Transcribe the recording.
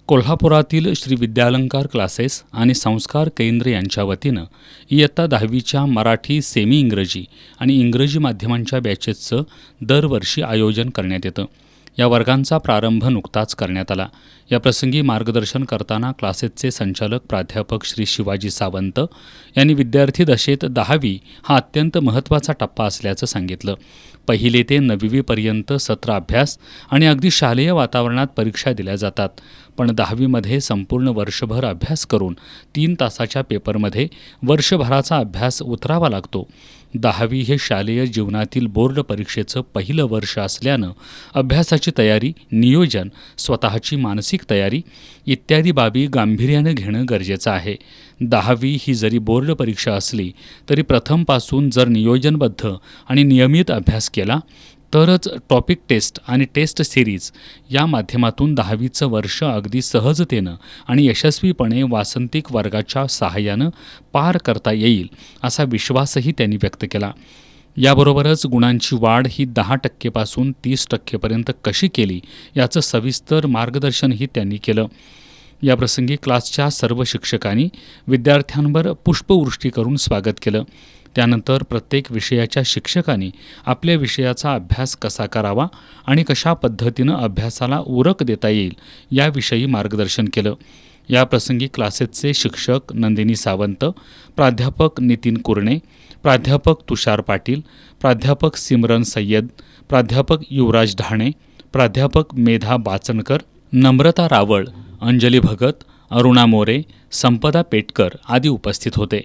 कोल्हापुरातील श्री विद्यालंकार क्लासेस आणि संस्कार केंद्र यांच्या वतीनं इयत्ता 10वीच्या मराठी सेमी इंग्रजी आणि इंग्रजी माध्यमांच्या बॅचेसचं दरवर्षी आयोजन करण्यात येतं. या वर्गांचा प्रारंभ नुकताच करण्यात आला. याप्रसंगी मार्गदर्शन करताना क्लासेसचे संचालक प्राध्यापक श्री शिवाजी सावंत यांनी विद्यार्थी दशेत 10वी हा अत्यंत महत्त्वाचा टप्पा असल्याचं सांगितलं. पहिली ते 9वीपर्यंत सत्र अभ्यास आणि अगदी शालेय वातावरणात परीक्षा दिल्या जातात, पण 10वीमध्ये संपूर्ण वर्षभर अभ्यास करून 3 तासाच्या पेपरमध्ये वर्षभराचा अभ्यास उतरावा लागतो. 10वी हे शालेय जीवनातील बोर्ड परीक्षेचं पहिलं वर्ष असल्यानं अभ्यासाची तयारी, नियोजन, स्वतःची मानसिक तयारी इत्यादी बाबी गांभीर्यानं घेणं गरजेचं आहे. 10वी ही जरी बोर्ड परीक्षा असली तरी प्रथमपासून जर नियोजनबद्ध आणि नियमित अभ्यास केला तरच टॉपिक टेस्ट आणि टेस्ट सिरीज या माध्यमातून 10वीचं वर्ष अगदी सहजतेनं आणि यशस्वीपणे वासंतिक वर्गाच्या सहाय्यानं पार करता येईल असा विश्वासही त्यांनी व्यक्त केला. याबरोबरच गुणांची वाढ ही 10% 30% कशी केली याचं सविस्तर मार्गदर्शनही त्यांनी केलं. याप्रसंगी क्लासच्या सर्व शिक्षकांनी विद्यार्थ्यांवर पुष्पवृष्टी करून स्वागत केलं. त्यानंतर प्रत्येक विषयाच्या शिक्षकांनी आपल्या विषयाचा अभ्यास कसा करावा आणि कशा पद्धतीनं अभ्यासाला उरक देता येईल याविषयी मार्गदर्शन केलं. याप्रसंगी क्लासेसचे शिक्षक नंदिनी सावंत, प्राध्यापक नितीन कुरणे, प्राध्यापक तुषार पाटील, प्राध्यापक सिमरन सय्यद, प्राध्यापक युवराज ढाणे, प्राध्यापक मेधा बाचणकर, नम्रता रावळ, अंजली भगत, अरुणा मोरे, संपदा पेटकर आदी उपस्थित होते.